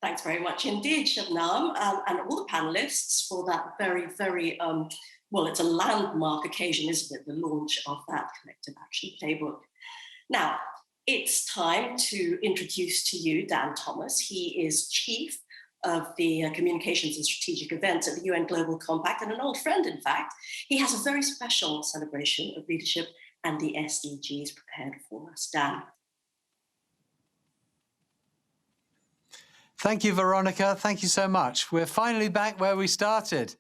Thanks very much indeed, Shabnam, and all the panelists for that very, very, well, it's a landmark occasion, isn't it? The launch of that collective action playbook. Now, it's time to introduce to you Dan Thomas. He is Chief of the Communications and Strategic Events at the UN Global Compact, and an old friend, in fact. He has a very special celebration of leadership and the SDGs prepared for us. Dan. Thank you, Veronica. Thank you so much. We're finally back where we started,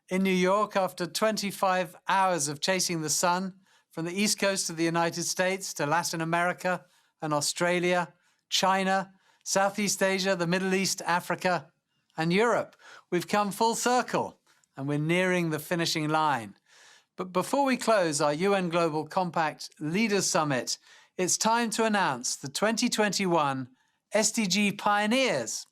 in New York, after 25 hours of chasing the sun, from the East Coast of the United States to Latin America and Australia, China, Southeast Asia, the Middle East, Africa, and Europe. We've come full circle, and we're nearing the finishing line. But before we close our UN Global Compact Leaders Summit, it's time to announce the 2021 SDG Pioneers.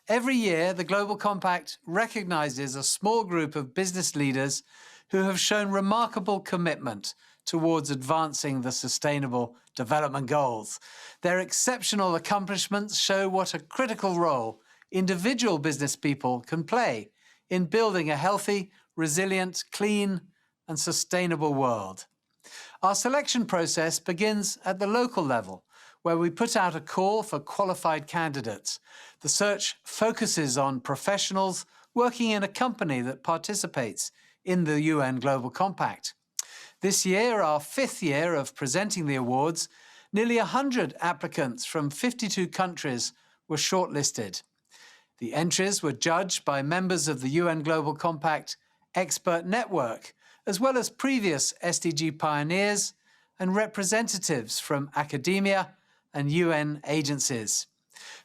Every year, the Global Compact recognizes a small group of business leaders who have shown remarkable commitment towards advancing the Sustainable Development Goals. Their exceptional accomplishments show what a critical role individual business people can play in building a healthy, resilient, clean, and sustainable world. Our selection process begins at the local level, where we put out a call for qualified candidates. The search focuses on professionals working in a company that participates in the UN Global Compact. This year, our 5th year of presenting the awards, nearly 100 applicants from 52 countries were shortlisted. The entries were judged by members of the UN Global Compact Expert Network, as well as previous SDG pioneers and representatives from academia and UN agencies.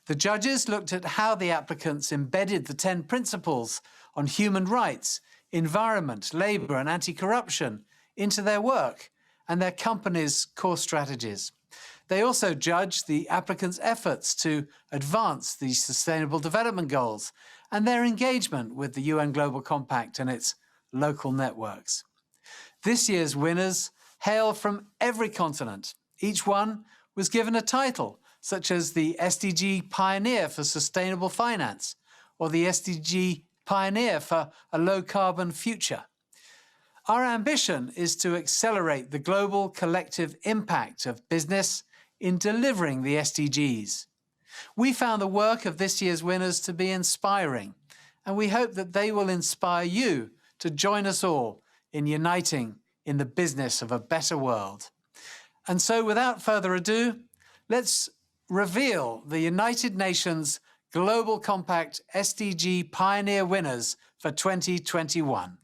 The judges looked at how the applicants embedded the 10 principles on human rights, environment, labor, and anti-corruption into their work and their company's core strategies. They also judged the applicants' efforts to advance the Sustainable Development Goals and their engagement with the UN Global Compact and its local networks. This year's winners hail from every continent. Each one was given a title, such as the SDG Pioneer for Sustainable Finance or the SDG Pioneer for a Low-Carbon Future. Our ambition is to accelerate the global collective impact of business in delivering the SDGs. We found the work of this year's winners to be inspiring, and we hope that they will inspire you to join us all in uniting in the business of a better world. And so, without further ado, let's reveal the United Nations Global Compact SDG Pioneer winners for 2021.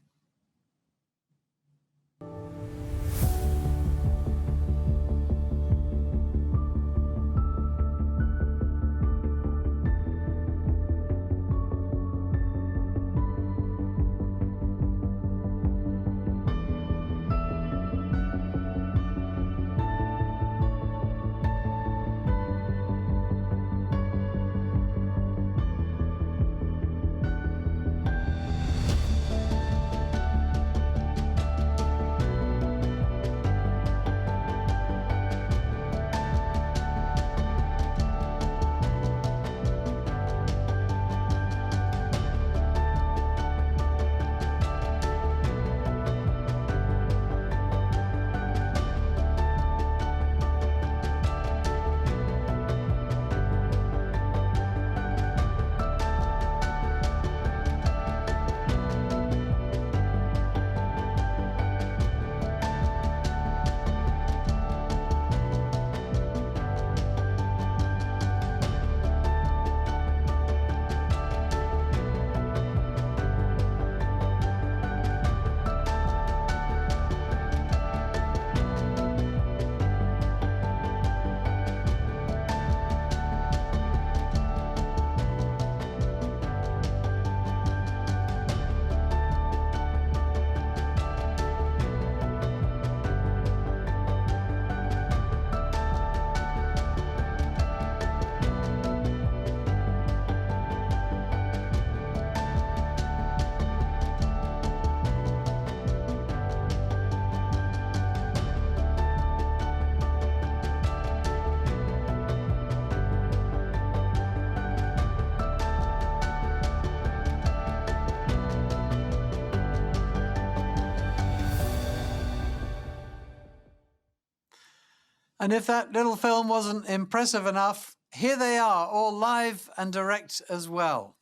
And if that little film wasn't impressive enough, here they are, all live and direct as well.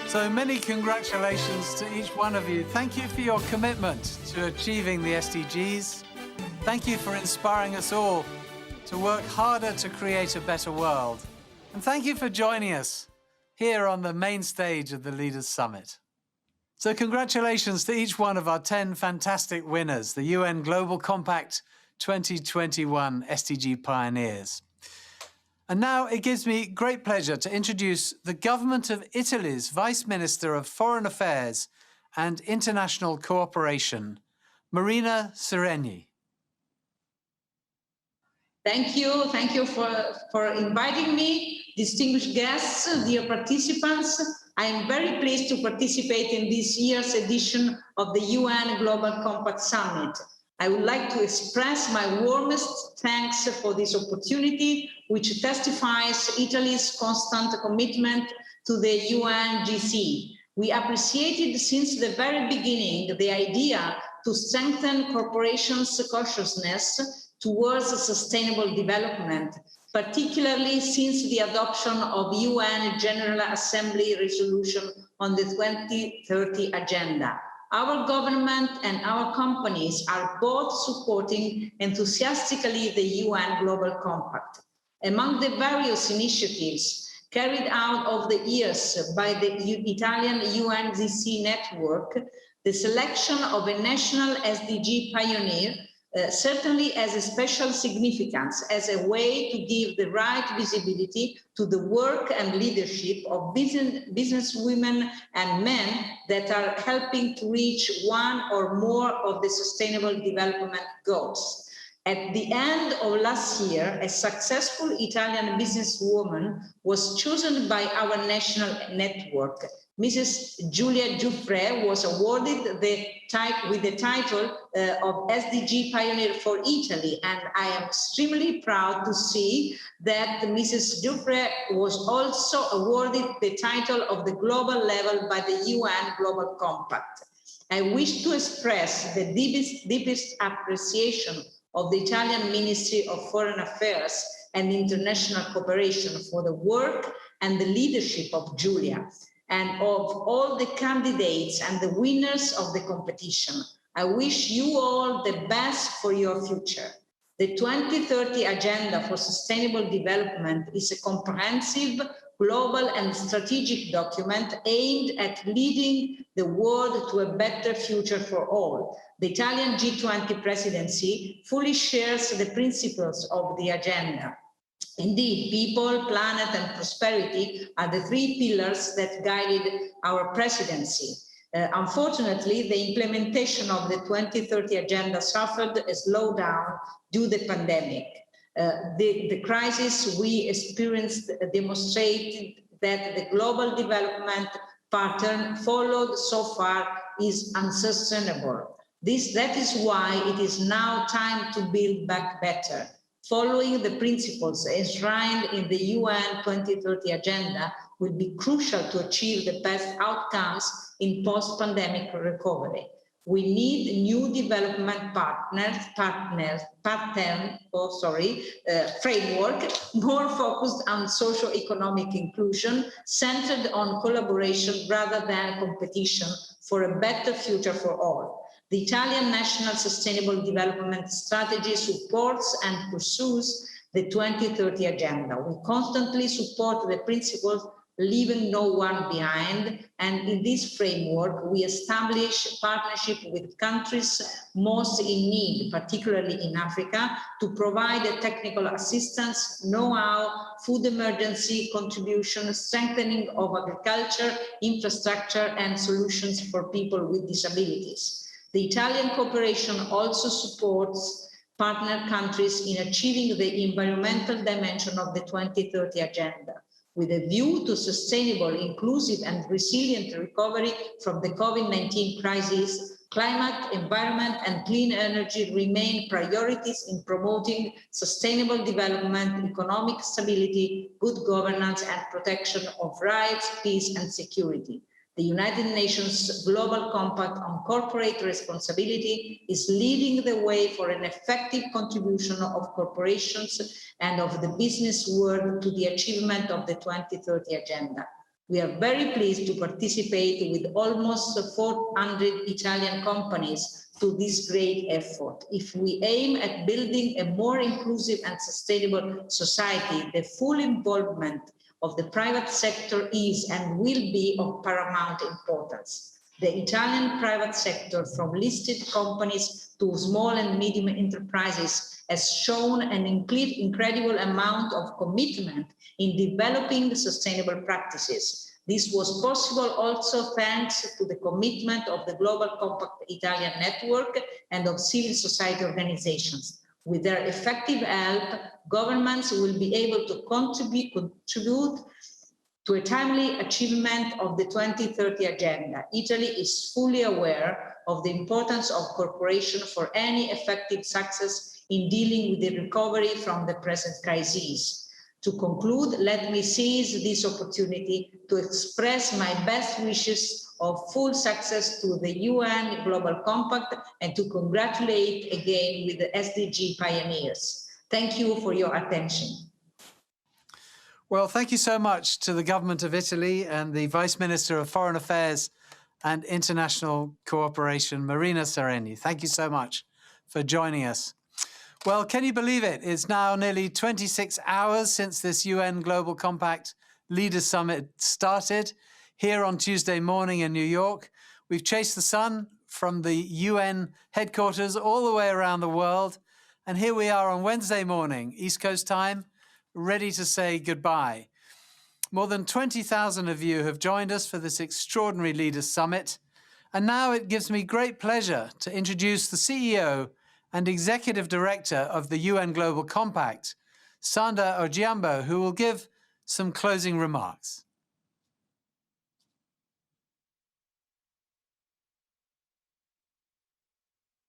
So many congratulations to each one of you. Thank you for your commitment to achieving the SDGs. Thank you for inspiring us all to work harder to create a better world. And thank you for joining us here on the main stage of the Leaders Summit. So congratulations to each one of our 10 fantastic winners, the UN Global Compact 2021 SDG Pioneers. And now it gives me great pleasure to introduce the Government of Italy's Vice Minister of Foreign Affairs and International Cooperation, Marina Sereni. Thank you for inviting me, distinguished guests, dear participants. I am very pleased to participate in this year's edition of the UN Global Compact Summit. I would like to express my warmest thanks for this opportunity, which testifies Italy's constant commitment to the UNGC. We appreciated since the very beginning the idea to strengthen corporations' consciousness towards sustainable development, particularly since the adoption of UN General Assembly resolution on the 2030 agenda. Our government and our companies are both supporting enthusiastically the UN Global Compact. Among the various initiatives carried out over the years by the Italian UNGC network, the selection of a national SDG pioneer certainly has a special significance as a way to give the right visibility to the work and leadership of business women and men that are helping to reach one or more of the Sustainable Development Goals. At the end of last year, a successful Italian businesswoman was chosen by our national network. Mrs. Giulia Giuffre was awarded with the title of SDG Pioneer for Italy, and I am extremely proud to see that Mrs. Giuffre was also awarded the title of the global level by the UN Global Compact. I wish to express the deepest appreciation of the Italian Ministry of Foreign Affairs and International Cooperation for the work and the leadership of Giulia, and of all the candidates and the winners of the competition. I wish you all the best for your future. The 2030 Agenda for Sustainable Development is a comprehensive, global and strategic document aimed at leading the world to a better future for all. The Italian G20 presidency fully shares the principles of the agenda. Indeed, people, planet, and prosperity are the three pillars that guided our presidency. Unfortunately, the implementation of the 2030 Agenda suffered a slowdown due to the pandemic. The crisis we experienced demonstrated that the global development pattern followed so far is unsustainable. That is why it is now time to build back better. Following the principles enshrined in the UN 2030 Agenda will be crucial to achieve the best outcomes in post-pandemic recovery. We need new development framework more focused on socio-economic inclusion, centered on collaboration rather than competition for a better future for all. The Italian National Sustainable Development Strategy supports and pursues the 2030 Agenda. We constantly support the principles leaving no one behind, and in this framework, we establish partnership with countries most in need, particularly in Africa, to provide technical assistance, know-how, food emergency contribution, strengthening of agriculture, infrastructure, and solutions for people with disabilities. The Italian cooperation also supports partner countries in achieving the environmental dimension of the 2030 Agenda, with a view to sustainable, inclusive, and resilient recovery from the COVID-19 crisis. Climate, environment, and clean energy remain priorities in promoting sustainable development, economic stability, good governance, and protection of rights, peace, and security. The United Nations Global Compact on Corporate Responsibility is leading the way for an effective contribution of corporations and of the business world to the achievement of the 2030 Agenda. We are very pleased to participate with almost 400 Italian companies to this great effort. If we aim at building a more inclusive and sustainable society, the full involvement of the private sector is and will be of paramount importance. The Italian private sector, from listed companies to small and medium enterprises, has shown an incredible amount of commitment in developing sustainable practices. This was possible also thanks to the commitment of the Global Compact Italian network and of civil society organizations. With their effective help, governments will be able to contribute to a timely achievement of the 2030 Agenda. Italy is fully aware of the importance of cooperation for any effective success in dealing with the recovery from the present crisis. To conclude, let me seize this opportunity to express my best wishes of full success to the UN Global Compact and to congratulate again with the SDG pioneers. Thank you for your attention. Well, thank you so much to the government of Italy and the Vice Minister of Foreign Affairs and International Cooperation, Marina Sereni. Thank you so much for joining us. Well, can you believe it? It's now nearly 26 hours since this UN Global Compact Leaders Summit started here on Tuesday morning in New York. We've chased the sun from the UN headquarters all the way around the world. And here we are on Wednesday morning, East Coast time, ready to say goodbye. More than 20,000 of you have joined us for this extraordinary Leaders Summit. And now it gives me great pleasure to introduce the CEO and Executive Director of the UN Global Compact, Sandra Ogiambo, who will give some closing remarks.